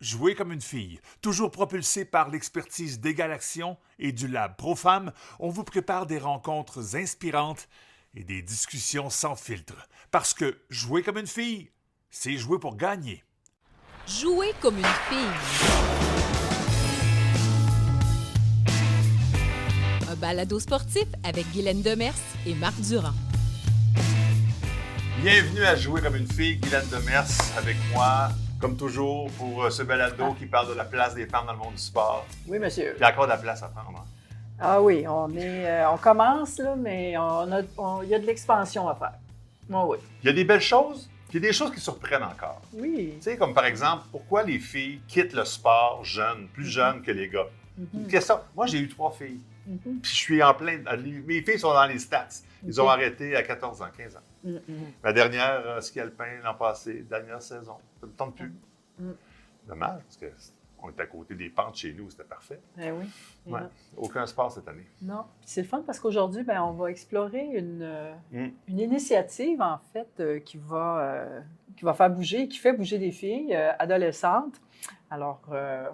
Jouer comme une fille, toujours propulsé par l'expertise d'Égal Action et du Lab ProFemme, on vous prépare des rencontres inspirantes et des discussions sans filtre. Parce que jouer comme une fille, c'est jouer pour gagner. Jouer comme une fille. Un balado sportif avec Guylaine Demers et Marc Durand. Bienvenue à Jouer comme une fille, Guylaine Demers avec moi, comme toujours, pour ce balado qui parle de la place des femmes dans le monde du sport. Oui, monsieur. Il y a encore de la place à prendre. Hein? Ah oui, on commence, là, mais il y a de l'expansion à faire. Oh, oui. Il y a des belles choses, puis il y a des choses qui surprennent encore. Oui. Tu sais, comme par exemple, pourquoi les filles quittent le sport jeunes, plus jeunes que les gars? Une question. Moi, j'ai eu 3 filles. Puis je suis en plein. Mes filles sont dans les stats. Ils ont arrêté à 14 ans, 15 ans. Ma dernière ski alpin l'an passé, dernière saison. Ça ne me tente plus. Dommage, parce qu'on était à côté des pentes chez nous, c'était parfait. Eh oui. Ouais. Aucun sport cette année. Non. Puis c'est le fun parce qu'aujourd'hui, on va explorer une initiative, en fait, qui va faire bouger, qui fait bouger des filles adolescentes. Alors,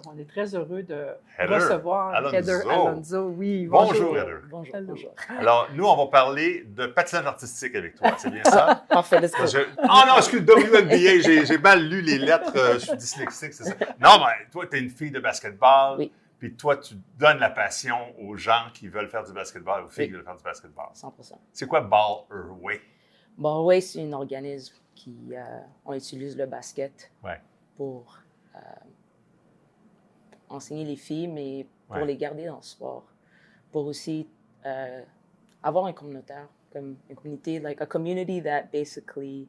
on est très heureux de recevoir Heather Alonso. Oui, bonjour Heather. Bonjour. Alors, nous, on va parler de patinage artistique avec toi, c'est bien ça? Parfait, let's go. Non, excuse, WNBA, j'ai mal lu les lettres, je suis dyslexique, c'est ça. Non, mais toi, tu es une fille de basketball, oui. Puis toi, tu donnes la passion aux gens qui veulent faire du basketball, aux filles qui veulent faire du basketball. 100%. C'est quoi Ball Way? Ball Way, c'est un organisme qui, on utilise le basket pour enseigner les filles, mais pour les garder dans le sport. Pour aussi avoir un communautaire, comme une communauté, like a community that basically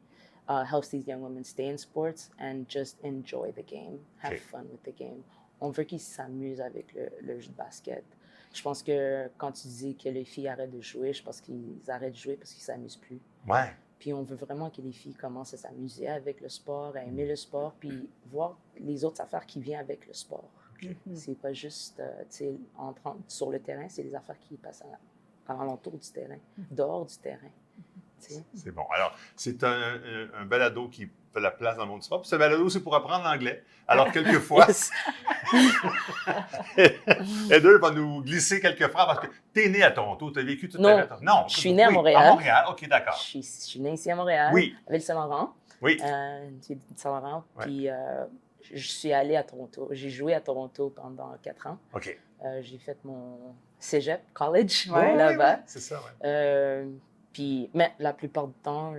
helps these young women stay in sports and just enjoy the game, have fun with the game. On veut qu'ils s'amusent avec le jeu de basket. Je pense que quand tu dis que les filles arrêtent de jouer, je pense qu'ils arrêtent de jouer parce qu'ils ne s'amusent plus. Ouais. Puis on veut vraiment que les filles commencent à s'amuser avec le sport, à aimer le sport, puis voir les autres affaires qui viennent avec le sport. C'est pas juste, tu sais, sur le terrain, c'est les affaires qui passent à l'entour du terrain, dehors du terrain. C'est bon. Alors, c'est un balado qui fait la place dans le monde du sport. Puis ce balado, c'est pour apprendre l'anglais. Alors, quelquefois, Heather va nous glisser quelques phrases parce que tu es né à Toronto, tu as vécu toute ta vie à Toronto. Non, je suis né à Montréal. À Montréal, OK, d'accord. Je suis né ici à Montréal, oui. à Ville-Saint-Laurent. Oui. Saint-Laurent, puis je suis allé à Toronto. J'ai joué à Toronto pendant 4 ans. OK. J'ai fait mon cégep, college, là-bas. Oui. C'est ça, Puis, mais la plupart du temps,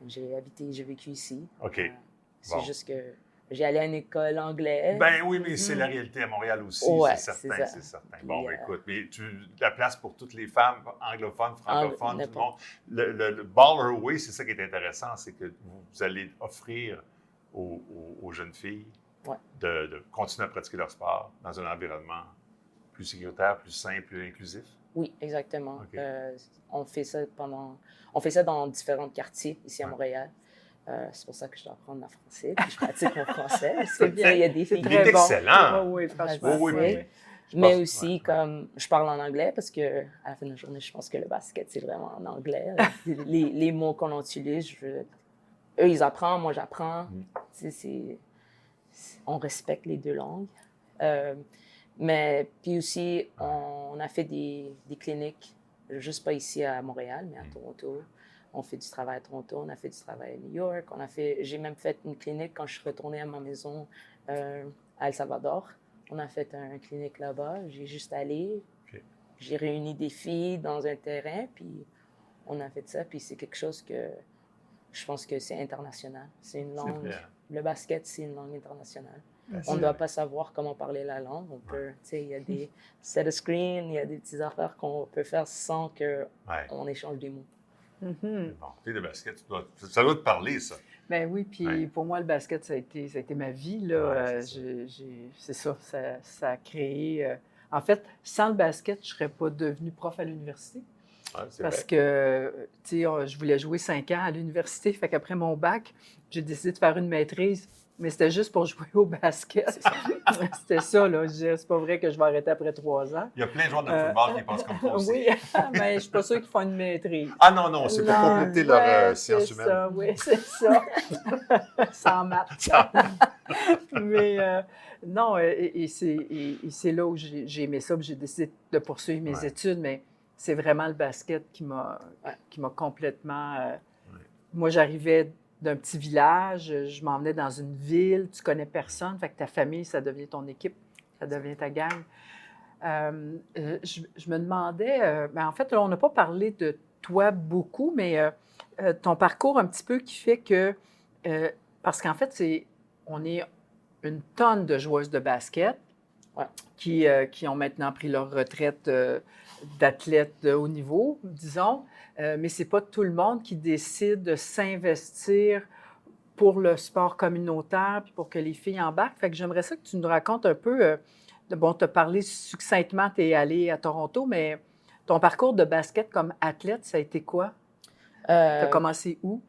j'ai vécu ici. OK. C'est juste que j'ai allé à une école anglaise. Ben oui, mais c'est la réalité à Montréal aussi, c'est certain. Puis, bon, écoute, mais la place pour toutes les femmes, anglophones, francophones, tout le monde. Le Baller Way, c'est ça qui est intéressant, c'est que vous allez offrir aux jeunes filles de continuer à pratiquer leur sport dans un environnement plus sécuritaire, plus sain, plus inclusif. Oui, exactement. Okay. On fait ça dans différents quartiers ici à Montréal. C'est pour ça que je dois apprendre le français, puis je pratique mon français. C'est bien. Il y a des filles qui sont excellent. Oui, franchement. Mais aussi, comme je parle en anglais, parce qu'à la fin de la journée, je pense que le basket, c'est vraiment en anglais. les mots qu'on utilise, eux, ils apprennent, moi, j'apprends. On respecte les 2 langues. Mais puis aussi, on a fait des cliniques, juste pas ici à Montréal, mais à Toronto. On fait du travail à Toronto, on a fait du travail à New York. J'ai même fait une clinique quand je suis retournée à ma maison à El Salvador. On a fait une clinique là-bas. J'ai juste allé, j'ai réuni des filles dans un terrain, puis on a fait ça. Puis c'est quelque chose que je pense que c'est international. C'est une langue. Le basket, c'est une langue internationale. On ne doit pas savoir comment parler la langue. On peut, tu sais, il y a des set of screen, il y a des petites affaires qu'on peut faire sans qu'on échange des mots. Bon, tu es de basket, ça doit te parler, ça. Ben oui, puis pour moi, le basket, ça a été ma vie. Là. C'est ça, ça a créé... En fait, sans le basket, je ne serais pas devenue prof à l'université. Parce que, tu sais, je voulais jouer 5 ans à l'université. Fait qu'après mon bac, j'ai décidé de faire une maîtrise. Mais c'était juste pour jouer au basket. C'était ça, là. Je disais, c'est pas vrai que je vais arrêter après 3 ans. Il y a plein de joueurs de football qui pensent comme toi aussi. Oui, mais je suis pas sûre qu'ils font une maîtrise. Ah non, c'est pour compléter leur science humaine. Oui, c'est ça. Sans maths. Mais non, et c'est là où j'ai aimé ça, puis j'ai décidé de poursuivre mes études, mais c'est vraiment le basket qui m'a complètement... Moi, j'arrivais d'un petit village, je m'en venais dans une ville, tu connais personne, fait que ta famille, ça devient ton équipe, ça devient ta gang. Je me demandais, en fait, là, on n'a pas parlé de toi beaucoup, mais ton parcours un petit peu qui fait que, parce qu'en fait, on est une tonne de joueuses de basket qui ont maintenant pris leur retraite d'athlètes de haut niveau, disons, mais c'est pas tout le monde qui décide de s'investir pour le sport communautaire puis pour que les filles embarquent. Fait que j'aimerais ça que tu nous racontes un peu... Bon, tu as parlé succinctement, tu es allé à Toronto, mais ton parcours de basket comme athlète, ça a été quoi? Tu as commencé où?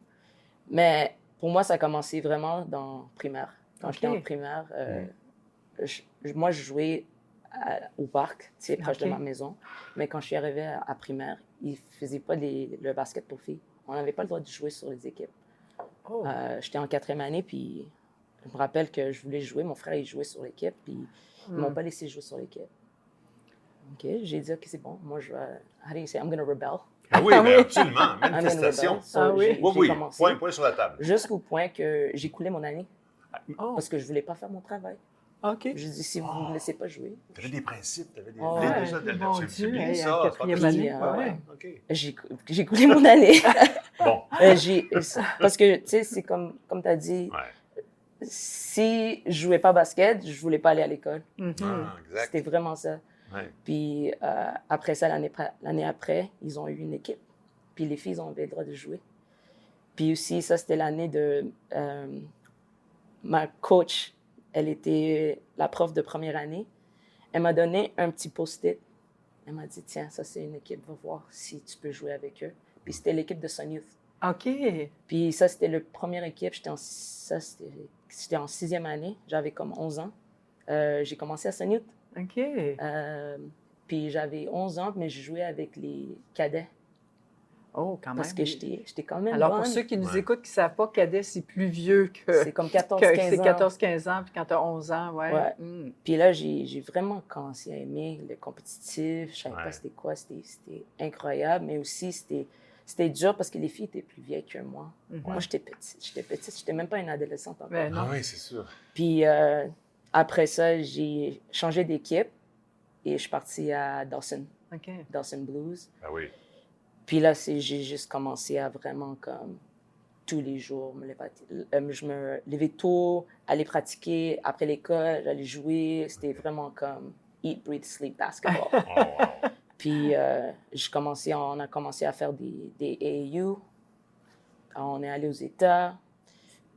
Mais pour moi, ça a commencé vraiment dans primaire. Quand j'étais en primaire, moi, je jouais au parc, tu sais, proche de ma maison. Mais quand je suis arrivée à primaire, ils ne faisaient pas le basket pour filles. On n'avait pas le droit de jouer sur les équipes. J'étais en 4e année, puis je me rappelle que je voulais jouer. Mon frère, il jouait sur l'équipe, puis ils ne m'ont pas laissé jouer sur l'équipe. OK, j'ai dit, OK, c'est bon. Moi, je vais... How do you say? I'm going to rebel. Ah oui, bien, absolument. Manifestation. Oui, Point sur la table. Jusqu'au point que j'ai coulé mon année. Parce que je ne voulais pas faire mon travail. OK. Je dis, si vous ne me laissez pas jouer. Tu avais des principes, tu avais des... C'est bien ça. Quatrième année. J'ai coulé mon année. Bon. Parce que, tu sais, c'est comme tu as dit, si je ne jouais pas basket, je ne voulais pas aller à l'école. C'était vraiment ça. Puis après ça, l'année après, ils ont eu une équipe. Puis les filles ont eu le droit de jouer. Puis aussi, ça, c'était l'année de... ma coach, elle était la prof de première année. Elle m'a donné un petit post-it. Elle m'a dit, tiens, ça, c'est une équipe, va voir si tu peux jouer avec eux. Puis c'était l'équipe de Sun Youth. OK. Puis ça, c'était la première équipe. J'étais en 6e année. J'avais comme 11 ans. J'ai commencé à Sun Youth. OK. Puis j'avais 11 ans, mais je jouais avec les cadets. Oh, quand même. Parce que j'étais quand même Alors, bonne. pour ceux qui nous écoutent, qui ne savent pas, cadet, c'est plus vieux que... C'est comme 14-15 ans. C'est 14-15 ans, puis quand tu as 11 ans, Puis là, j'ai vraiment commencé à aimer le compétitif. Je ne savais pas c'était quoi. C'était incroyable, mais aussi, c'était dur parce que les filles étaient plus vieilles que moi. Moi, j'étais petite. Je n'étais même pas une adolescente encore. Ah oui, c'est sûr. Puis après ça, j'ai changé d'équipe et je suis partie à Dawson. Dawson Blues. Ah oui. Puis là, j'ai juste commencé à vraiment comme tous les jours je me levais tôt, aller pratiquer après l'école, j'allais jouer. C'était vraiment comme eat, breathe, sleep, basketball. Puis on a commencé à faire des AAU. On est allé aux États.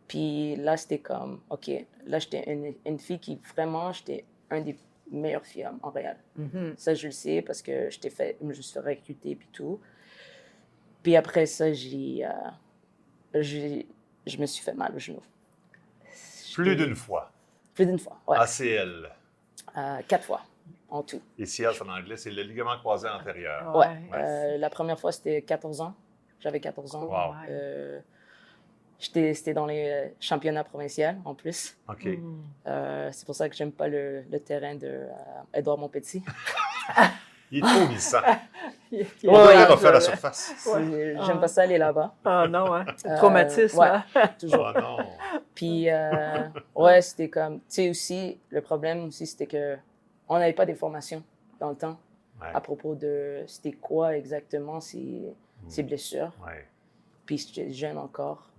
Puis là, c'était comme, OK, là, j'étais une fille qui vraiment, j'étais une des meilleures filles à Montréal. Ça, je le sais parce que je me suis fait recruter puis tout. Puis après ça, je me suis fait mal au genou. Plus d'une fois. Plus d'une fois, oui. ACL. 4 fois, en tout. ACL, en anglais, c'est le ligament croisé antérieur. Oui. La première fois, c'était 14 ans. J'avais 14 ans. Wow. C'était dans les championnats provinciaux, en plus. OK. C'est pour ça que j'aime pas le terrain d'Edouard Montpetit. Il est trop glissant. On va faire la surface. J'aime pas ça aller là-bas. Ah non, hein? Traumatisme, hein? Toujours. Oh non. Puis, c'était comme... Tu sais, aussi, le problème aussi, c'était que on n'avait pas d'informations dans le temps à propos de c'était quoi exactement ces blessures. Puis, j'étais jeune encore.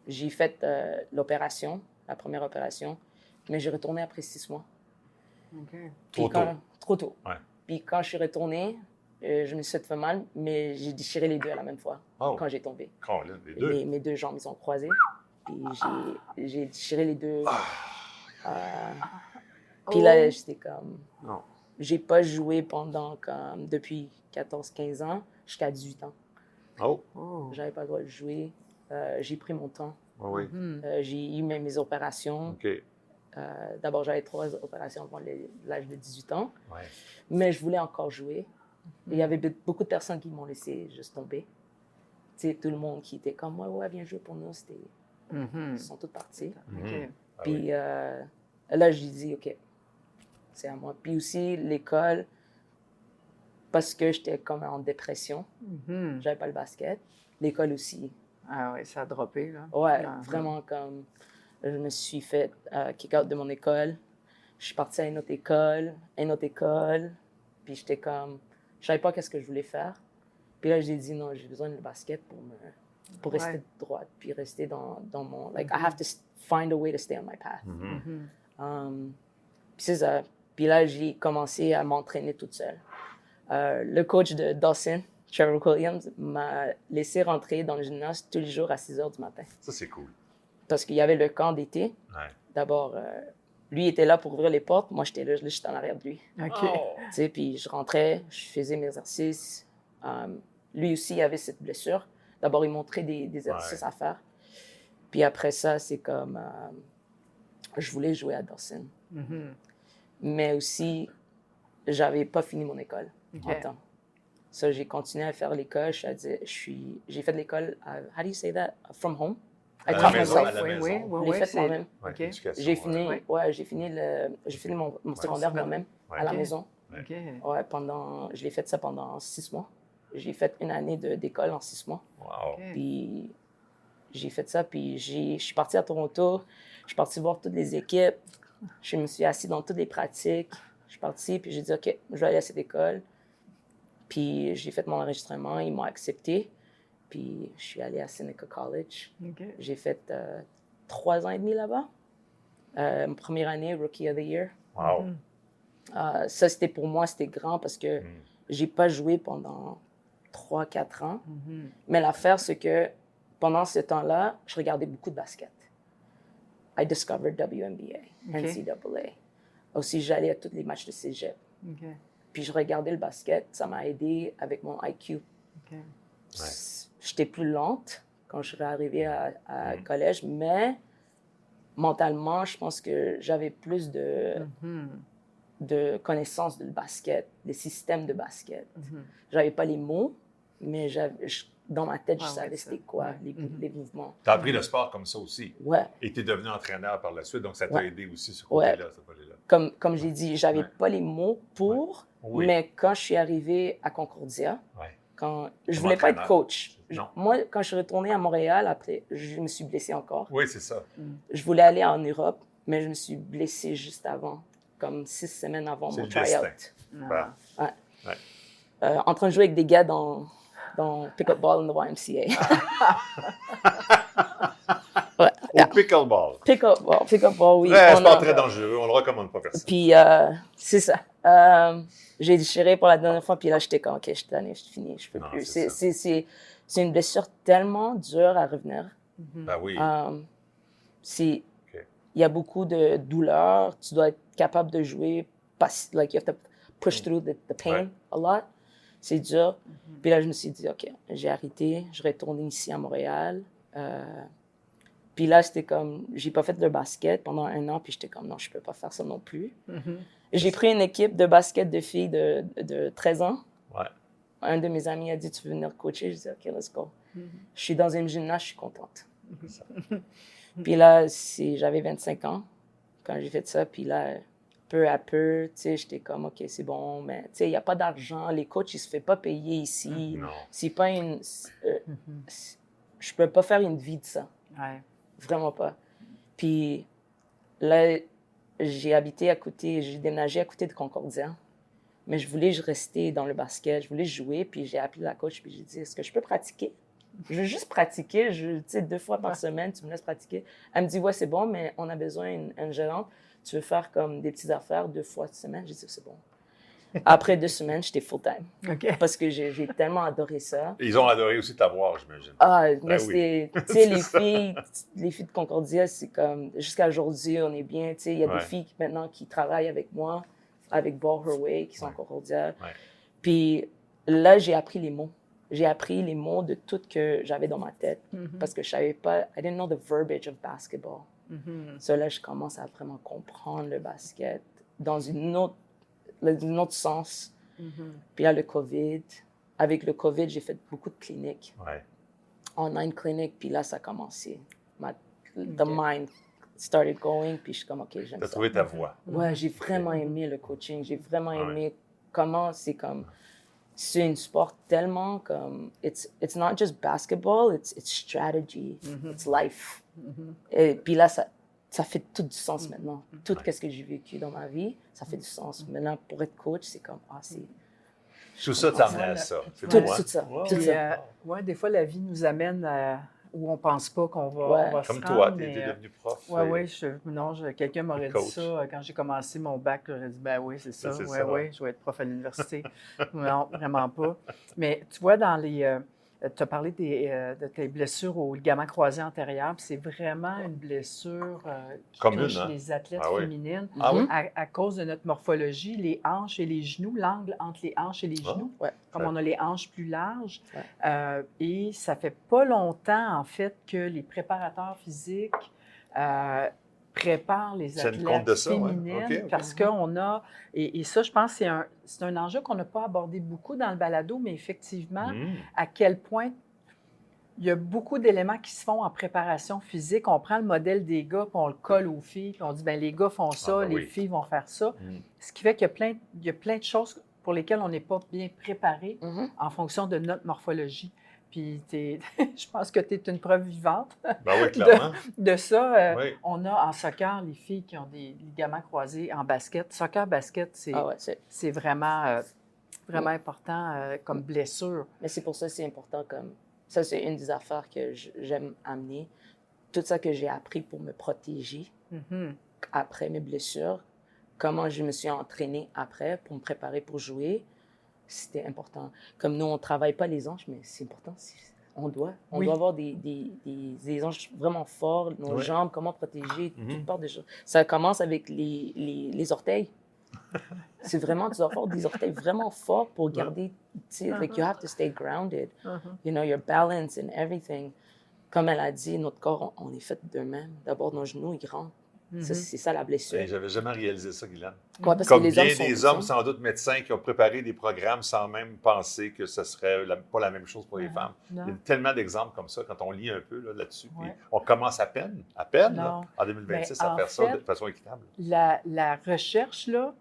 J'ai fait l'opération, la première opération, mais j'ai retourné après 6 mois. Trop tôt. Trop tôt. Puis quand je suis retournée, je me suis fait mal, mais j'ai déchiré les deux à la même fois quand j'ai tombé. Les deux? Mes deux jambes, ils ont croisé. Puis j'ai déchiré les deux. Puis là, j'étais comme... Non. J'ai pas joué depuis 14-15 ans jusqu'à 18 ans. J'avais pas le droit de jouer. J'ai pris mon temps. J'ai eu mes opérations. D'abord, j'avais 3 opérations avant l'âge de 18 ans. Mais je voulais encore jouer. Il y avait beaucoup de personnes qui m'ont laissé juste tomber. Tu sais, tout le monde qui était comme, ouais, viens jouer pour nous. Ils sont tous partis. OK. Puis là, j'ai dit, OK, c'est à moi. Puis aussi, l'école, parce que j'étais comme en dépression, j'avais pas le basket. L'école aussi. Ah oui, ça a droppé, là. Ouais, vraiment comme, je me suis fait kick-out de mon école. Je suis partie à une autre école, puis j'étais comme, je savais pas qu'est-ce que je voulais faire. Puis là, j'ai dit non, j'ai besoin de basket pour rester droite, puis rester dans mon, like, I have to find a way to stay on my path. Puis c'est ça. Puis là, j'ai commencé à m'entraîner toute seule. Le coach de Dawson, Trevor Williams, m'a laissé rentrer dans le gymnase tous les jours à 6 h du matin. Ça, c'est cool. Parce qu'il y avait le camp d'été. Ouais. D'abord, lui était là pour ouvrir les portes. Moi, j'étais là, j'étais en arrière de lui. OK. Tu sais, puis je rentrais, je faisais mes exercices. Lui aussi, il avait cette blessure. D'abord, il montrait des exercices à faire. Puis après ça, c'est comme... je voulais jouer à Dawson. Mais aussi, j'avais pas fini mon école en temps. So, j'ai continué à faire l'école. J'ai fait de l'école, how do you say that? From home? À la maison. Je l'ai fait moi-même. OK. J'ai fini mon secondaire moi-même à la maison. OK. Ouais, je l'ai fait ça pendant 6 mois. J'ai fait une année d'école en 6 mois. Wow. Puis j'ai fait ça, puis je suis partie à Toronto. Je suis partie voir toutes les équipes. Je me suis assise dans toutes les pratiques. Je suis partie, puis j'ai dit, OK, je vais aller à cette école. Puis j'ai fait mon enregistrement, ils m'ont accepté. Puis je suis allée à Seneca College. Okay. J'ai fait 3 ans et demi là-bas. Ma première année, Rookie of the Year. Wow. Ça, pour moi, c'était grand parce que j'ai pas joué pendant 3-4 ans. Mais l'affaire, c'est que pendant ce temps-là, je regardais beaucoup de basket. I discovered WNBA, NCAA. Aussi, j'allais à tous les matchs de cégep. Okay. Puis je regardais le basket. Ça m'a aidé avec mon IQ. Okay. Ouais. J'étais plus lente quand je suis arrivée à collège, mais mentalement, je pense que j'avais plus de connaissances du basket, des systèmes de basket. J'avais pas les mots, mais dans ma tête, je savais c'était quoi, les mouvements. Tu as appris le sport comme ça aussi. Ouais. Et tu es devenu entraîneur par la suite, donc ça t'a aidé aussi ce côté-là. Comme j'ai dit, j'avais pas les mots mais quand je suis arrivée à Concordia, je voulais pas être coach. Moi, quand je suis retournée à Montréal, après, je me suis blessée encore. Oui, c'est ça. Je voulais aller en Europe, mais je me suis blessée juste avant, comme 6 semaines avant mon try-out. En train de jouer avec des gars dans pick-up ball in the YMCA. Au pickleball. Pick-up ball, oui. C'est sport très dangereux, on ne le recommande pas personne. Puis, c'est ça. J'ai déchiré pour la dernière fois, puis là, j'étais comme, OK, je suis tannée, je suis finie, je peux plus. C'est une blessure tellement dure à revenir. Ben oui. Il y a beaucoup de douleur, tu dois être capable de jouer, like you have to push through the pain a lot. C'est dur. Puis là, je me suis dit, OK, j'ai arrêté, je retourne ici à Montréal. Puis là, c'était comme, j'ai pas fait de basket pendant 1 an, puis j'étais comme, non, je peux pas faire ça non plus. J'ai pris une équipe de basket de filles de 13 ans. Ouais. Un de mes amis a dit, tu veux venir coacher? Je dis, OK, let's go. Je suis dans un gymnase, je suis contente. Puis là, j'avais 25 ans quand j'ai fait ça, puis là, peu à peu, tu sais, j'étais comme, OK, c'est bon, mais tu sais, il n'y a pas d'argent, les coachs, ils se font pas payer ici. Non. C'est pas je peux pas faire une vie de ça. Ouais. Vraiment pas. Puis là, j'ai déménagé à côté de Concordia, mais je voulais rester dans le basket, je voulais jouer, puis j'ai appelé la coach, puis j'ai dit, est-ce que je peux pratiquer? Je veux juste pratiquer, tu sais, 2 fois par semaine, tu me laisses pratiquer. Elle me dit, ouais, c'est bon, mais on a besoin d'une gérante. Tu veux faire comme des petites affaires 2 fois par semaine? J'ai dit, c'est bon. Après 2 semaines, j'étais full-time. Okay. Parce que j'ai tellement adoré ça. Ils ont adoré aussi t'avoir, j'imagine. Mais c'était, tu sais, les filles de Concordia, c'est comme, jusqu'à aujourd'hui, on est bien. Tu sais, il y a des filles maintenant qui travaillent avec moi, avec Ball Her Way, qui sont à Concordia. Puis là, j'ai appris les mots. J'ai appris les mots de tout que j'avais dans ma tête. Parce que je savais pas, I didn't know the verbiage of basketball. So là, je commence à vraiment comprendre le basket dans un autre sens. Puis là, le COVID. Avec le COVID, j'ai fait beaucoup de cliniques. Online cliniques, puis là, ça a commencé. the mind started going, puis je suis comme, OK, j'aime ça. Tu as trouvé ta voie. Ouais, j'ai vraiment aimé le coaching. J'ai vraiment aimé comment c'est comme... C'est un sport tellement comme... It's not just basketball, it's strategy, it's life. Et puis là, ça fait tout du sens maintenant. Tout ce que j'ai vécu dans ma vie, ça fait du sens. Maintenant, pour être coach, c'est comme, c'est... Tout ça t'amène à ça. Tout ça. Oui, des fois, la vie nous amène à où on ne pense pas qu'on va Comme se toi, rendre. tu es devenu prof. Oui, quelqu'un m'aurait dit ça quand j'ai commencé mon bac. J'aurais dit, ben oui, c'est ça. Oui, je vais être prof à l'université. Non, vraiment pas. Mais tu vois, dans les... tu as parlé de tes blessures au ligament croisé antérieur. C'est vraiment une blessure qui touche les athlètes féminines à cause de notre morphologie, les hanches et les genoux, l'angle entre les hanches et les genoux, comme on a les hanches plus larges. Et ça fait pas longtemps, en fait, que les préparateurs physiques prépare les athlètes féminines parce qu'on a, et ça, je pense que c'est un enjeu qu'on n'a pas abordé beaucoup dans le balado, mais effectivement, à quel point il y a beaucoup d'éléments qui se font en préparation physique. On prend le modèle des gars, puis on le colle aux filles, puis on dit, bien, les gars font ça, les filles vont faire ça. Ce qui fait qu'il y a plein de choses pour lesquelles on n'est pas bien préparé en fonction de notre morphologie. Puis je pense que tu es une preuve vivante de ça. On a en soccer les filles qui ont des ligaments croisés en basket. Soccer, basket, c'est vraiment, vraiment important comme blessure. Mais c'est pour ça que c'est important. Ça, c'est une des affaires que j'aime amener. Tout ça que j'ai appris pour me protéger après mes blessures, comment je me suis entraînée après pour me préparer pour jouer. C'était important. Comme nous, on ne travaille pas les hanches, mais c'est important. On doit avoir des hanches vraiment forts, nos jambes, comment protéger, toutes sortes de choses. Ça commence avec les orteils. C'est vraiment, tu dois avoir des orteils vraiment forts pour garder, like you have to stay grounded. You know, your balance and everything. Comme elle a dit, notre corps, on est fait d'eux-mêmes. D'abord, nos genoux, ils rentrent. C'est ça la blessure. J'avais jamais réalisé ça, Guylaine. Parce Comme que bien des hommes, sans doute médecins, qui ont préparé des programmes sans même penser que ce serait pas la même chose pour les femmes. Il y a tellement d'exemples comme ça quand on lit un peu là-dessus. On commence à peine en 2026 à faire ça de façon équitable. La recherche là,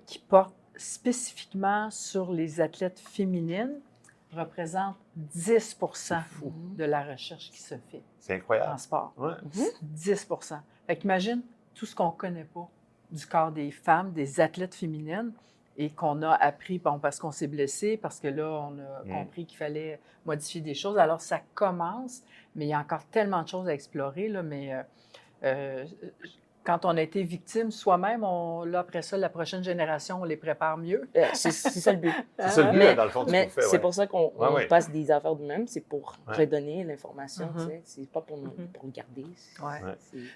qui porte spécifiquement sur les athlètes féminines représente 10 de la recherche qui se fait. C'est incroyable. En sport. 10 Fait qu'imagine tout ce qu'on ne connaît pas du corps des femmes, des athlètes féminines, et qu'on a appris, parce qu'on s'est blessé, parce que là, on a compris qu'il fallait modifier des choses. Alors, ça commence, mais il y a encore tellement de choses à explorer, là, mais quand on a été victime soi-même, après ça, la prochaine génération, on les prépare mieux. C'est ça le but. C'est ça le but, dans le fond, mais c'est pour ça qu'on passe des affaires de même, c'est pour redonner l'information, c'est pas pour le garder.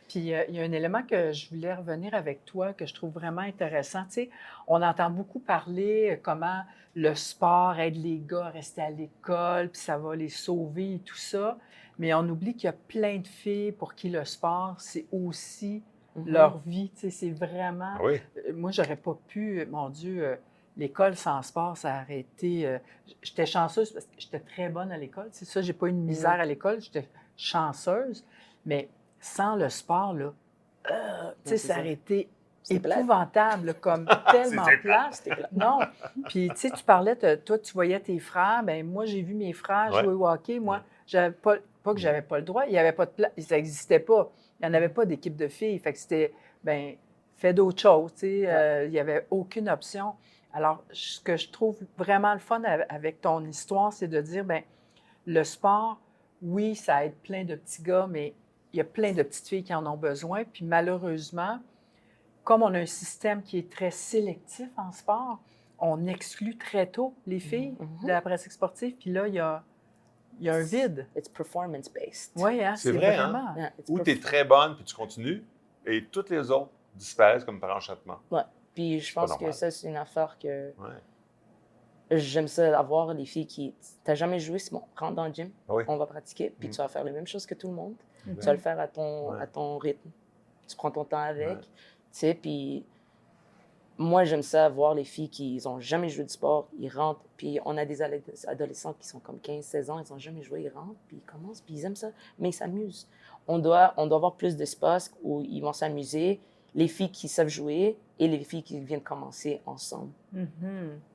Puis, il y a un élément que je voulais revenir avec toi, que je trouve vraiment intéressant. Tu sais, on entend beaucoup parler comment le sport aide les gars à rester à l'école, puis ça va les sauver et tout ça, mais on oublie qu'il y a plein de filles pour qui le sport, c'est aussi leur vie, tu sais, c'est vraiment... Moi, j'aurais pas pu, mon Dieu, l'école sans sport, ça aurait été... j'étais chanceuse parce que j'étais très bonne à l'école, c'est ça, j'ai pas eu de misère à l'école, j'étais chanceuse, mais sans le sport, là, tu sais, ça aurait été épouvantable, comme tellement plate. Non, puis tu sais, tu parlais, toi, tu voyais tes frères, bien, moi, j'ai vu mes frères jouer au hockey, moi, j'avais pas que j'avais pas le droit, il y avait pas de place, ça n'existait pas. Il n'y en avait pas d'équipe de filles. Fait que c'était, fais d'autres choses. Il n'y avait aucune option. Alors, ce que je trouve vraiment le fun avec ton histoire, c'est de dire, le sport, oui, ça aide plein de petits gars, mais il y a plein de petites filles qui en ont besoin. Puis malheureusement, comme on a un système qui est très sélectif en sport, on exclut très tôt les filles de la pratique sportive. Puis là, il y a un vide. It's performance-based. Oui, c'est vrai, vraiment. Ou tu es très bonne, puis tu continues, et toutes les autres disparaissent comme par enchantement. Oui, puis je pense que ça, c'est une affaire que j'aime ça, avoir les filles qui... Tu n'as jamais joué, c'est bon, rentre dans le gym, on va pratiquer, puis tu vas faire la même chose que tout le monde. Tu vas le faire à ton rythme. Tu prends ton temps avec, tu sais, puis... Moi, j'aime ça, voir les filles qui n'ont jamais joué de sport, ils rentrent, puis on a des adolescents qui sont comme 15-16 ans, ils n'ont jamais joué, ils rentrent, puis ils commencent, puis ils aiment ça, mais ils s'amusent. on doit avoir plus d'espace où ils vont s'amuser, les filles qui savent jouer et les filles qui viennent commencer ensemble.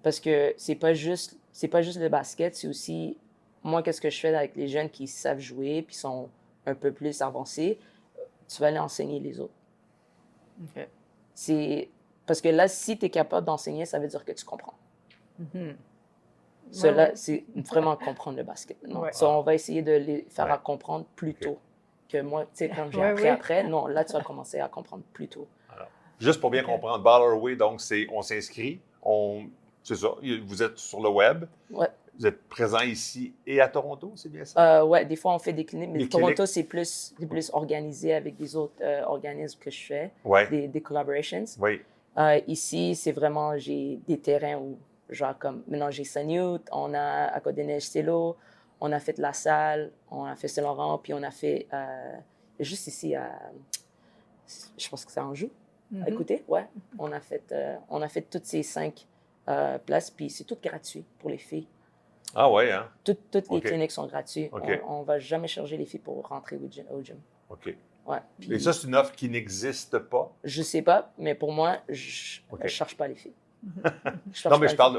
Parce que c'est pas juste le basket, c'est aussi, moi, qu'est-ce que je fais avec les jeunes qui savent jouer puis sont un peu plus avancés, tu vas aller enseigner les autres. OK. Parce que là, si tu es capable d'enseigner, ça veut dire que tu comprends. Ouais. C'est vraiment comprendre le basket. Ouais. On va essayer de les faire comprendre plus tôt que moi. Tu sais, quand j'ai appris après, non, là, tu vas commencer à comprendre plus tôt. Alors, juste pour bien comprendre, Baller Way, donc, on s'inscrit, c'est ça, vous êtes sur le web. Ouais. Vous êtes présent ici et à Toronto, c'est bien ça? Ouais, des fois, on fait des cliniques, mais Toronto, c'est plus organisé avec des autres organismes que je fais, des collaborations. Oui. Ici, c'est vraiment, j'ai des terrains où, genre, comme, maintenant, j'ai Saint-Newt, on a à Côte-des-Neiges-Stello, on a fait La Salle, on a fait Saint-Laurent, puis on a fait, juste ici, je pense que c'est Anjou. Écoutez, ouais, on a fait toutes ces 5 places, puis c'est tout gratuit pour les filles. Ah ouais, hein? Toutes les cliniques sont gratuites. Okay. On ne va jamais charger les filles pour rentrer au gym. OK. Ouais, et ça, c'est une offre qui n'existe pas? Je sais pas, mais pour moi, je ne charge pas les filles. Non, mais je parle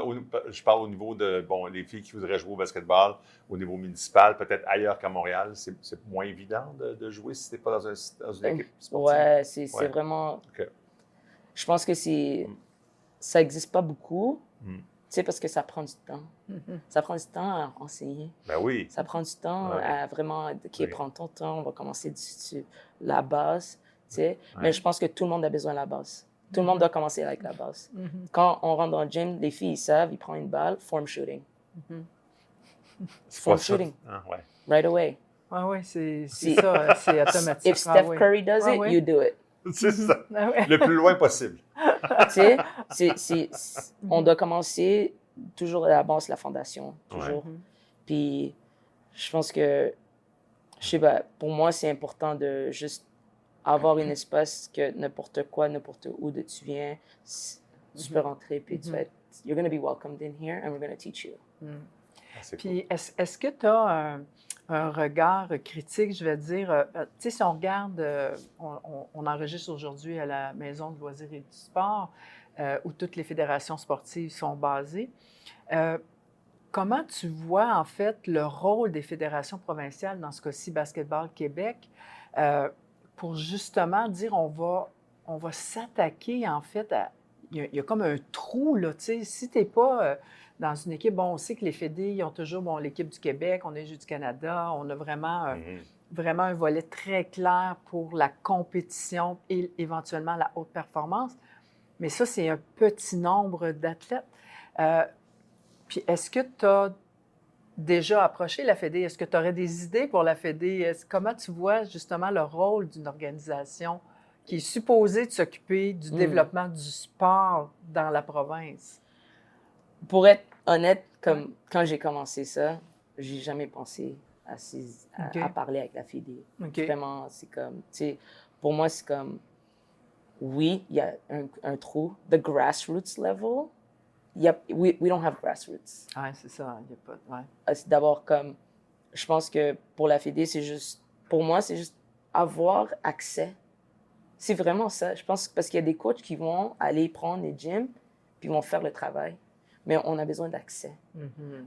au niveau de, les filles qui voudraient jouer au basketball au niveau municipal, peut-être ailleurs qu'à Montréal. C'est moins évident de jouer si tu n'es pas dans une équipe sportive? Ouais, c'est vraiment... Okay. Je pense que ça n'existe pas beaucoup. Tu sais, parce que ça prend du temps. Ça prend du temps à enseigner. Ben oui. Ça prend du temps à vraiment prendre ton temps. On va commencer la base, tu sais. Mais je pense que tout le monde a besoin de la base. Tout le monde doit commencer avec la base. Quand on rentre dans le gym, les filles, ils savent, ils prennent une balle, form shooting. Form shooting. Right away. Oui, c'est ça, c'est automatique. If Steph Curry does it, you do it. C'est ça. Le plus loin possible. Tu sais, on doit commencer toujours à la base, la fondation, toujours. Puis, je pense que, je sais pas, pour moi, c'est important de juste avoir un espace que n'importe où de tu viens, tu peux rentrer, puis tu vas être, you're going to be welcomed in here, and we're going to teach you. Puis, est-ce que tu as un regard critique, je vais dire, tu sais, si on regarde, on enregistre aujourd'hui à la Maison de loisirs et du sport, où toutes les fédérations sportives sont basées. Comment tu vois, en fait, le rôle des fédérations provinciales, dans ce cas-ci Basketball Québec, pour justement dire on va s'attaquer, en fait, il y a comme un trou, là, tu sais, si tu n'es pas... dans une équipe, on sait que les fédés, ils ont toujours, l'équipe du Québec, on est les Jeux du Canada, on a vraiment un volet très clair pour la compétition et éventuellement la haute performance. Mais ça, c'est un petit nombre d'athlètes. Puis est-ce que tu as déjà approché la Fédé? Est-ce que tu aurais des idées pour la Fédé? Comment tu vois justement le rôle d'une organisation qui est supposée de s'occuper du développement du sport dans la province? Pour être honnête, comme quand j'ai commencé ça, j'ai jamais pensé à parler avec la Fédé. Vraiment, c'est comme, tu sais, pour moi, c'est comme, oui, il y a un trou. The grassroots level, we don't have grassroots. Oui, c'est ça, il n'y a pas C'est d'abord comme, je pense que pour la Fédé, c'est juste, pour moi, c'est juste avoir accès. C'est vraiment ça. Je pense parce qu'il y a des coachs qui vont aller prendre les gyms, puis vont faire le travail. Mais on a besoin d'accès.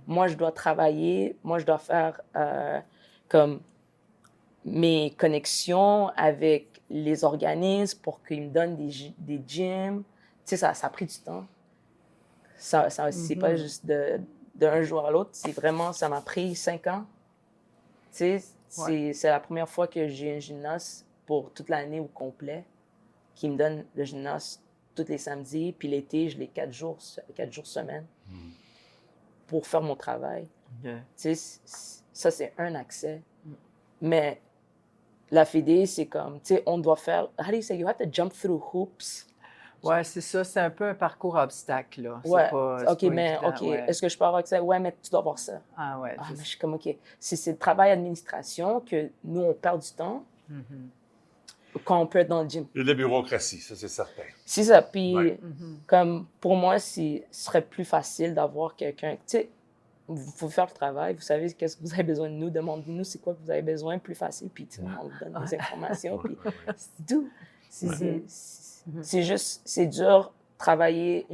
Moi, je dois travailler, moi, je dois faire comme mes connexions avec les organismes pour qu'ils me donnent des gyms. Tu sais, ça a pris du temps. C'est pas juste d'un jour à l'autre. C'est vraiment, ça m'a pris 5 ans. Tu sais, c'est la première fois que j'ai un gymnase pour toute l'année au complet qui me donne le gymnase tous les samedis, puis l'été, je l'ai 4 jours semaine pour faire mon travail. Tu sais, ça, c'est un accès. Mais la Fédé, c'est comme, tu sais, on doit faire, how do you say, you have to jump through hoops. Oui, c'est ça, c'est un peu un parcours obstacle, là. Ouais, OK, mais OK, est-ce que je peux avoir accès? Ouais, mais tu dois voir ça. Ah ouais. Mais je suis comme, OK, c'est le travail d'administration que nous, on perd du temps. Quand on peut être dans le gym. Il y a de la bureaucratie, ça, c'est certain. C'est ça. Puis, comme pour moi, ce serait plus facile d'avoir quelqu'un. Tu sais, il faut faire le travail. Vous savez qu'est-ce que vous avez besoin de nous. Demandez-nous c'est quoi que vous avez besoin, plus facile. Puis on vous donne des informations. Puis c'est tout. C'est juste, c'est dur travailler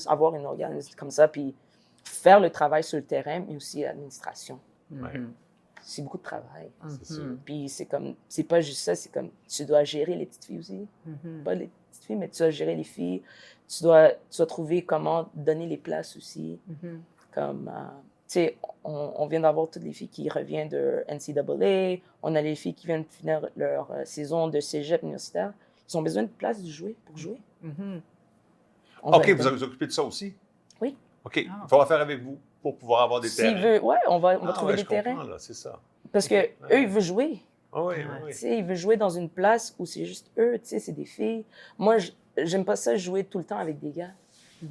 avoir une organisme comme ça, puis faire le travail sur le terrain, mais aussi l'administration. C'est beaucoup de travail. Puis c'est pas juste ça, c'est comme, tu dois gérer les petites filles aussi. Pas les petites filles, mais tu dois gérer les filles. Tu dois trouver comment donner les places aussi. Comme, tu sais, on vient d'avoir toutes les filles qui reviennent de NCAA. On a les filles qui viennent de finir leur saison de cégep universitaire. Ils ont besoin de place pour jouer. OK, vous vous occupez de ça aussi? Oui. OK, il faudra faire avec vous pour pouvoir avoir des terrains. Oui, on va trouver des terrains. Comprends, là, c'est ça. Parce que eux, ils veulent jouer. Oui. Tu sais, ils veulent jouer dans une place où c'est juste eux, tu sais, c'est des filles. Moi, j'aime pas ça jouer tout le temps avec des gars.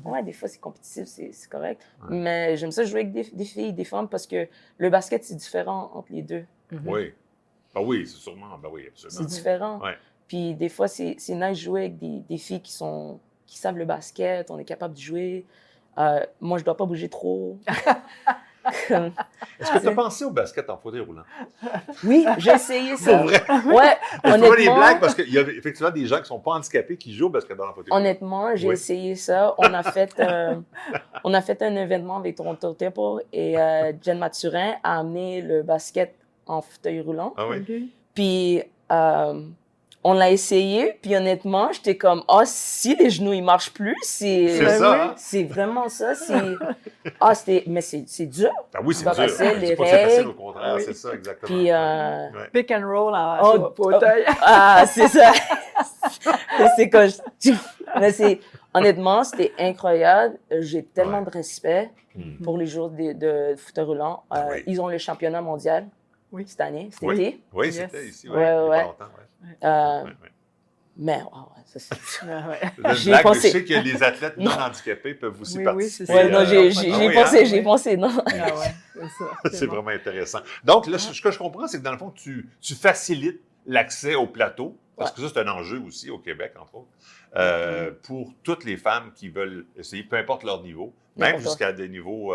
Ouais, des fois, c'est compétitif, c'est correct. Mais j'aime ça jouer avec des filles, des femmes, parce que le basket, c'est différent entre les deux. Oui. Ben oui, c'est sûrement. Ben oui, absolument. C'est différent. Ouais. Puis des fois, c'est nice de jouer avec des filles qui savent le basket, on est capable de jouer. Moi, je dois pas bouger trop. Est-ce que tu as pensé au basket en fauteuil roulant? Oui, j'ai essayé ça. Pour vrai? Ouais, Je honnêtement. fais des blagues parce qu'il y a effectivement des gens qui ne sont pas handicapés qui jouent au basket en fauteuil roulant. Honnêtement, j'ai essayé ça. On a fait un événement avec Toronto Temple et Jen Mathurin a amené le basket en fauteuil roulant. Ah oui? Puis on l'a essayé, puis honnêtement, j'étais comme, si les genoux ils marchent plus, c'est ça. Hein? C'est vraiment ça. Mais c'est dur. Ah oui, c'est dur. C'est pas facile, au contraire, c'est ça, exactement. Puis, pick and roll en fauteuil. C'est ça. C'est quand mais honnêtement, c'était incroyable. J'ai tellement de respect pour les joueurs de fauteuil roulant. Ils ont le championnat mondial cette année, cet été. Oui, c'était ici, il y a pas longtemps. Mais, j'ai pensé. Je sais que les athlètes non handicapés peuvent aussi participer. Oui, non, j'ai pensé, non. C'est vraiment intéressant. Donc, là, ce que je comprends, c'est que dans le fond, tu facilites l'accès au plateau, parce que ça, c'est un enjeu aussi au Québec, entre autres, pour toutes les femmes qui veulent essayer, peu importe leur niveau, même jusqu'à des niveaux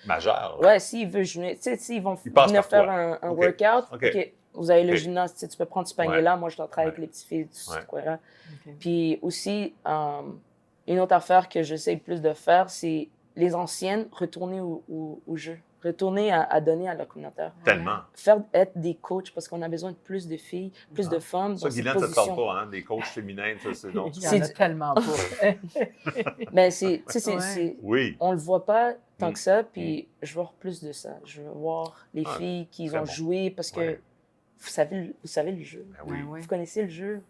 majeurs. Oui, s'ils veulent jouer, tu sais, s'ils vont venir faire un workout, vous avez le gymnase, tu peux prendre ce panier-là. Moi, je dois travailler avec les petites filles, quoi. Puis aussi, une autre affaire que j'essaie plus de faire, c'est les anciennes, retourner au jeu. Retourner à donner à leur communautaire. Tellement. Être des coachs, parce qu'on a besoin de plus de filles, plus de femmes. Ça, Guylaine, ça ne te parle pas, hein? Des coachs féminines, ça, c'est non. Il y en a tellement pas. Mais on ne le voit pas tant que ça, puis je veux voir plus de ça. Je veux voir les filles qui ont joué, parce que vous savez le jeu. Vous connaissez le jeu.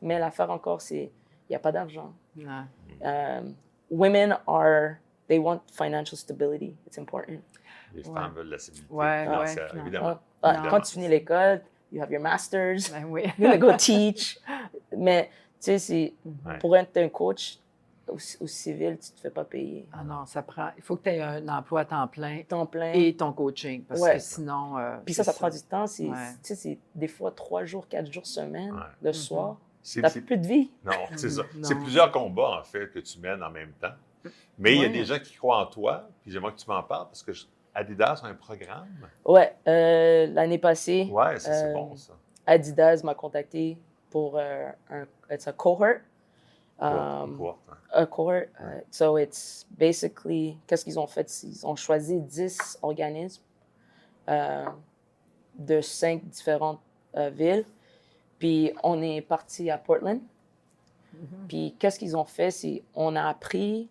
Mais l'affaire encore, c'est il n'y a pas d'argent. Women they want financial stability. It's important. Les femmes veulent la stabilité. Évidemment. Quand tu finis l'école, you have your masters, you're gonna go teach. Mais tu sais, pour être un coach au civil, tu te fais pas payer. Ah non, ça prend. Il faut que tu aies un emploi à temps plein. Et ton coaching, parce que sinon. Puis ça prend du temps. C'est des fois 3 jours, 4 jours semaine, le soir. T'as plus de vie. Non, c'est ça. C'est plusieurs combats, en fait, que tu mènes en même temps. Mais il y a des gens qui croient en toi, puis j'aimerais que tu m'en parles, parce que Adidas a un programme. Oui, l'année passée. Oui, c'est bon, ça. Adidas m'a contacté pour un cohort. A cohort. So it's basically, qu'est-ce qu'ils ont fait? Ils ont choisi 10 organismes de 5 différentes villes. Puis on est parti à Portland. Puis qu'est-ce qu'ils ont fait? C'est on a appris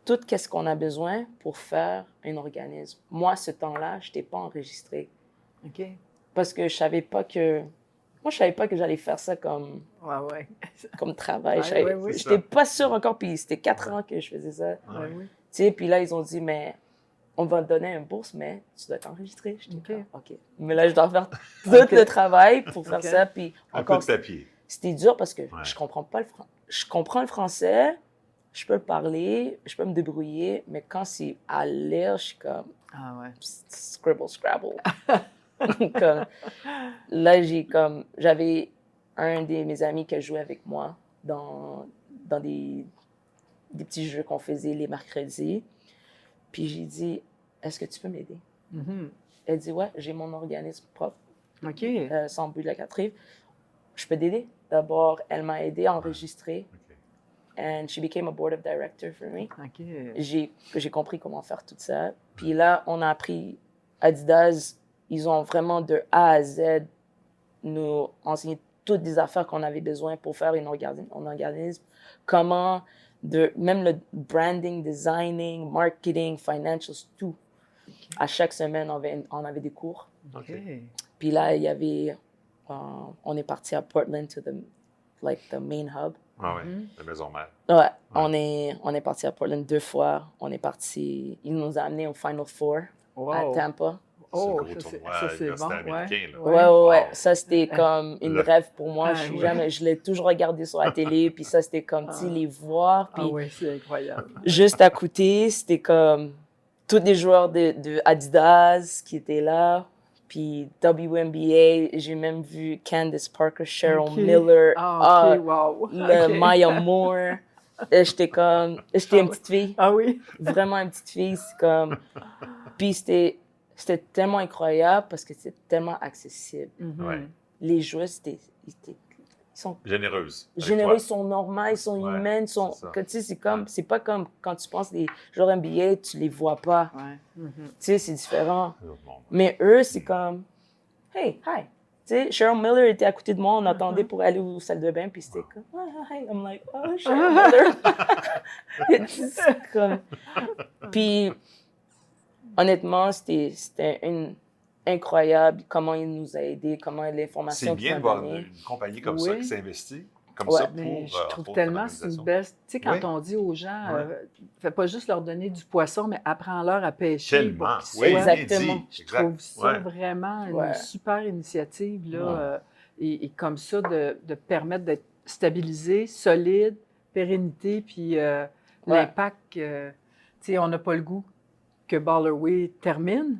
tout ce qu'on a besoin pour faire un organisme. Moi, ce temps-là, je n'étais pas enregistrée. OK. Parce que je savais pas que... Moi, je savais pas que j'allais faire ça comme travail. Je n'étais pas sûre encore, puis c'était 4 ans que je faisais ça. Tu sais, puis là, ils ont dit, mais on va te donner une bourse, mais tu dois t'enregistrer. J'étais OK. Mais là, je dois faire tout le travail pour faire ça. Puis encore, coup de papier. C'était dur parce que je comprends pas je comprends le français, je peux parler, je peux me débrouiller, mais quand c'est à lire, je suis comme scribble, scrabble. Là, j'avais un de mes amis qui jouait avec moi dans des petits jeux qu'on faisait les mercredis. Puis j'ai dit, est-ce que tu peux m'aider? Mm-hmm. Elle dit, ouais, j'ai mon organisme propre, OK. sans but lucratif. Je peux t'aider. D'abord, elle m'a aidé à enregistrer. And she became a board of director for me. OK. J'ai compris comment faire tout ça. Puis là, on a appris Adidas, ils ont vraiment de A à Z nous enseigné toutes les affaires qu'on avait besoin pour faire un organisme. Comment, même le branding, designing, marketing, financials, tout. À chaque semaine, on avait des cours. OK. Puis là, il y avait, on est parti à Portland to the main hub. Ah oui, la maison mère. Ouais, on est parti à Portland 2 fois. On est parti, il nous a amenés au Final Four à Tampa. Oh, ça c'est bon, américain. Ouais. Ça, c'était comme une rêve pour moi. Je l'ai toujours regardé sur la télé. Puis ça, c'était comme, tu sais, les voir. Puis oui, c'est incroyable. Juste à côté, c'était comme tous les joueurs de Adidas qui étaient là. Puis WNBA, j'ai même vu Candace Parker, Cheryl Miller, wow. Maya Moore. J'étais une petite fille. Ah oui? Vraiment une petite fille. C'est comme... Puis c'était tellement incroyable parce que c'était tellement accessible. Mm-hmm. Les joueuses, ils sont généreuses. Généreux, ils sont normaux, ils sont humaines. C'est pas comme quand tu penses des joueurs NBA, tu les vois pas. Mm-hmm. Tu sais, c'est différent. Mais eux, c'est comme, hey, hi. Tu sais, Cheryl Miller était à côté de moi, on attendait pour aller aux salles de bain, puis c'était comme, hi. I'm like, oh, Cheryl Miller. C'est comme... Puis, honnêtement, c'était incroyable comment il nous a aidés, comment l'information. C'est bien de voir une compagnie comme ça qui s'investit comme ça pour. Mais je trouve tellement c'est une belle. Tu sais, quand on dit aux gens, fais pas juste leur donner du poisson, mais apprends-leur à pêcher. Tellement. Exactement. Je trouve ça vraiment une super initiative, là. Et comme ça, de permettre d'être stabilisé, solide, pérennité, puis l'impact. Tu sais, on n'a pas le goût que Ballerway termine.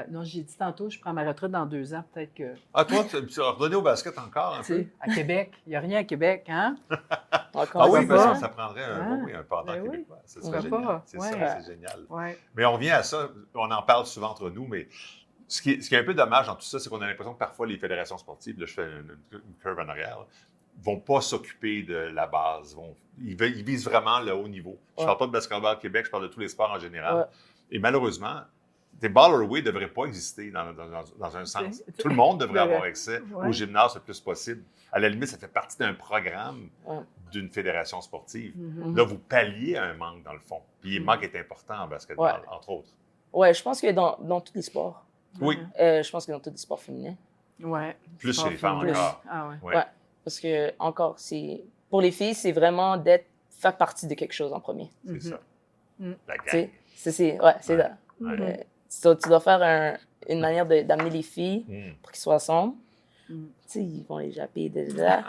Non, j'ai dit tantôt, je prends ma retraite dans 2 ans, peut-être que... Ah, toi, tu as redonné au basket encore un peu? À Québec. Il n'y a rien à Québec, hein? Oui, mais ça prendrait un pendant québécois. Ça serait génial. C'est génial. Ouais. Mais on revient à ça, on en parle souvent entre nous, mais ce qui est un peu dommage dans tout ça, c'est qu'on a l'impression que parfois les fédérations sportives, là, je fais une curve en arrière, ne vont pas s'occuper de la base. Ils visent vraiment le haut niveau. Je ne parle pas de basketball Québec, je parle de tous les sports en général. Et malheureusement, des Ballerway ne devraient pas exister dans un sens. Tout le monde devrait avoir accès au gymnase le plus possible. À la limite, ça fait partie d'un programme d'une fédération sportive. Là, vous palliez un manque dans le fond. Puis le manque est important en basketball, entre autres. Oui, je pense que dans tous les sports. Oui. Je pense que dans tous les sports féminins. Oui. Plus chez les femmes encore. Ah ouais. Parce que, encore, pour les filles, c'est vraiment faire partie de quelque chose en premier. C'est ça. La gang. C'est ça. Tu dois faire une manière d'amener les filles pour qu'ils soient ensemble. Tu sais, ils vont les japper déjà.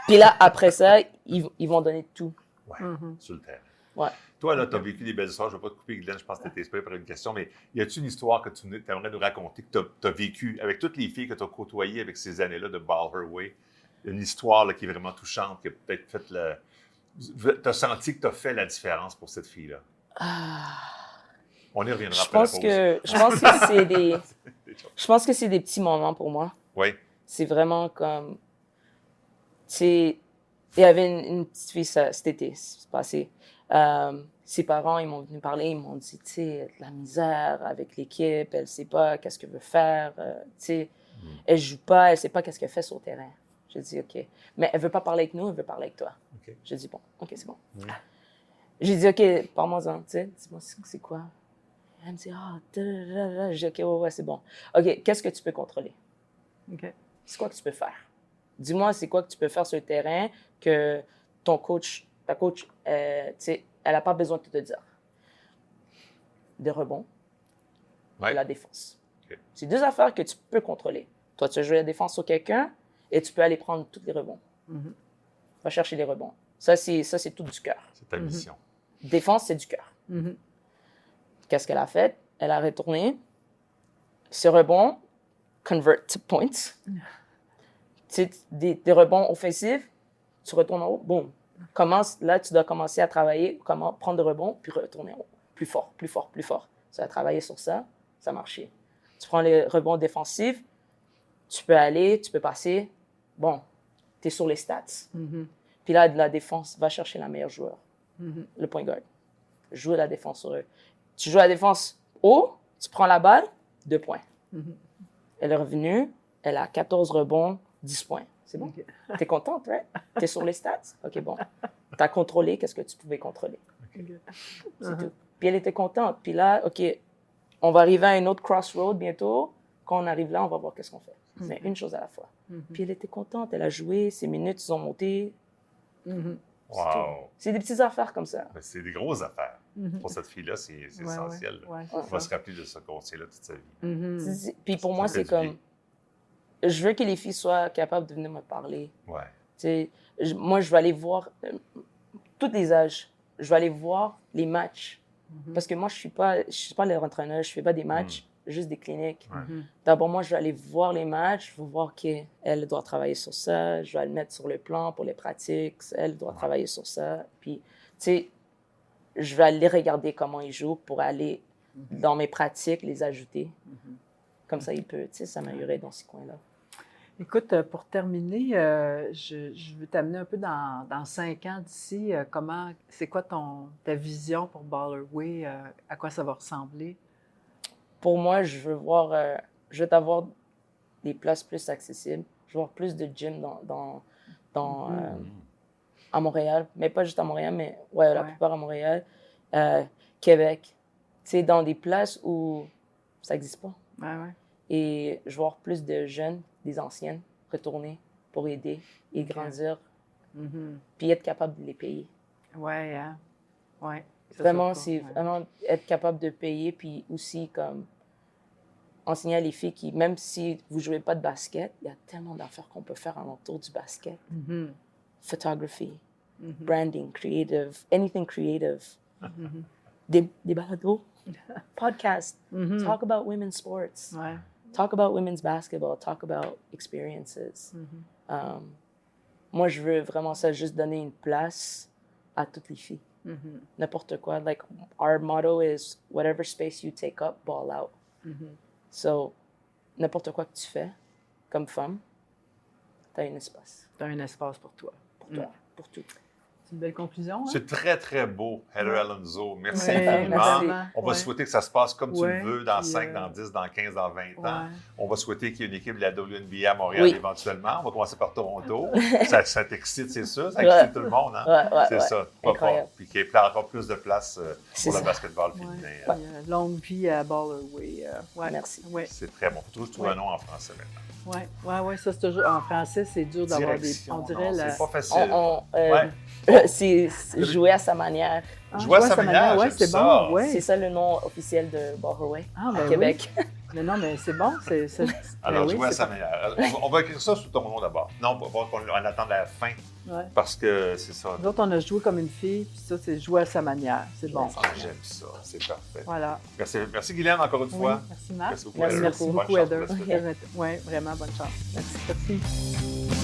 Puis là, après ça, ils vont donner tout. Oui, sur le terrain. Ouais. Toi, là, tu as vécu des belles histoires. Je ne vais pas te couper, Glenn, je pense que tu étais inspiré par une question, mais y a-t-il une histoire que tu aimerais nous raconter, que tu as vécue avec toutes les filles que tu as côtoyées avec ces années-là de Ballerway? Une histoire là, qui est vraiment touchante, qui a peut-être fait tu as senti que tu as fait la différence pour cette fille-là? On y reviendra après la pause. Je pense que c'est des petits moments pour moi. Oui. C'est vraiment comme... Il y avait une petite fille cet été, c'est passé. Ses parents, ils m'ont venu parler, ils m'ont dit, tu sais, la misère avec l'équipe, elle ne sait pas qu'est-ce qu'elle veut faire, tu sais, elle ne joue pas, elle ne sait pas qu'est-ce qu'elle fait sur le terrain. J'ai dit, OK. Mais elle ne veut pas parler avec nous, elle veut parler avec toi. Okay. J'ai dit, bon, OK, c'est bon. J'ai dit, OK, parle-moi-en, tu sais, dis-moi, c'est quoi? Elle me dit, J'ai dit, OK, ouais, c'est bon. OK, qu'est-ce que tu peux contrôler? OK. C'est quoi que tu peux faire? Dis-moi, c'est quoi que tu peux faire sur le terrain que ta coach, tu sais, elle n'a pas besoin de te dire. Des rebonds, de la défense. Okay. C'est 2 affaires que tu peux contrôler. Toi, tu joues la défense sur quelqu'un et tu peux aller prendre tous les rebonds. Va chercher les rebonds. Ça, c'est tout du cœur. C'est ta mission. Défense, c'est du cœur. Qu'est-ce qu'elle a fait? Elle a retourné. Ce rebond, convert to points. Tu sais, des rebonds offensifs, tu retournes en haut, boum. Là, tu dois commencer à travailler, comment prendre des rebonds, puis retourner en haut. plus fort, plus fort, plus fort. Tu vas travailler sur ça, ça marchait. Tu prends les rebonds défensifs, tu peux aller, tu peux passer. Bon, tu es sur les stats. Puis là, de la défense, va chercher la meilleure joueur, le point guard. Joue la défense sur eux. Tu joues la défense haut, tu prends la balle, 2 points. Elle est revenue, elle a 14 rebonds, 10 points. C'est bon? Okay. Tu es contente, right? Tu es sur les stats? OK, bon. Tu as contrôlé qu'est-ce que tu pouvais contrôler. C'est tout. Puis elle était contente. Puis là, OK, on va arriver à une autre crossroad bientôt. Quand on arrive là, on va voir qu'est-ce qu'on fait. Mais une chose à la fois. Puis elle était contente. Elle a joué, ses minutes, ils ont monté. Wow! C'est des petites affaires comme ça. Ben, c'est des grosses affaires. Pour cette fille-là, c'est essentiel. Elle va se rappeler de ce conseil-là toute sa vie. Puis pour moi, c'est comme... Je veux que les filles soient capables de venir me parler. Moi, je vais aller voir tous les âges. Je vais aller voir les matchs. Parce que moi, je suis pas leur entraîneur. Je ne fais pas des matchs, juste des cliniques. D'abord, moi, je vais aller voir les matchs. Je vais voir qu'elle doit travailler sur ça. Je vais le mettre sur le plan pour les pratiques. Elle doit travailler sur ça. Puis, tu sais, je vais aller regarder comment ils jouent pour aller, dans mes pratiques, les ajouter. Comme ça, il peut, tu sais, s'améliorer dans ces coins-là. Écoute, pour terminer, je veux t'amener un peu dans 5 ans d'ici. C'est quoi ta vision pour Baller Way? À quoi ça va ressembler? Pour moi, je veux avoir des places plus accessibles. Je veux avoir plus de gym à Montréal. Mais pas juste à Montréal, mais la plupart à Montréal. Québec. Tu sais, dans des places où ça n'existe pas. Et je veux avoir plus de jeunes, des anciennes, retourner pour aider et grandir, puis être capable de les payer. Vraiment, c'est vraiment être capable de payer, puis aussi comme enseigner à les filles qui, même si vous ne jouez pas de basket, il y a tellement d'affaires qu'on peut faire alentour du basket. Photography, branding, creative, anything creative. Des balados, podcasts, talk about women's sports. Talk about women's basketball, talk about experiences. Moi, je veux vraiment ça, juste donner une place à toutes les filles. N'importe quoi. Like, our motto is, whatever space you take up, ball out. So, n'importe quoi que tu fais, comme femme, tu as un espace. Tu as un espace pour toi. Pour tout. C'est une belle conclusion. C'est très, très beau, Heather Alonso. Merci infiniment. On va souhaiter que ça se passe comme tu le veux, dans 5, dans 10, dans 15, dans 20 ans. On va souhaiter qu'il y ait une équipe de la WNBA à Montréal éventuellement. On va commencer par Toronto. ça t'excite, c'est sûr. Ça excite tout le monde. Hein? C'est ça. Puis qu'il y ait encore plus de place pour le basketball féminin. Longue vie à Baller Way. Merci. C'est très bon. Il faut toujours trouver un nom en français maintenant. Oui, ça c'est toujours. En français, c'est dur d'avoir des. On dirait c'est pas facile. C'est jouer à sa manière. Jouer à sa manière, oui, c'est bon. Ouais. C'est ça le nom officiel de Baller Way à Québec. Mais non, mais c'est bon. Alors, jouer à sa manière. On va écrire ça sous ton nom d'abord. Non, on attend la fin. Parce que c'est ça. Nous autres, on a joué comme une fille, puis ça, c'est jouer à sa manière. C'est bon. J'aime ça. C'est parfait. Voilà. Merci Guylaine, encore une fois. Merci Marc. Merci beaucoup, Heather. Oui, vraiment, bonne chance. Merci.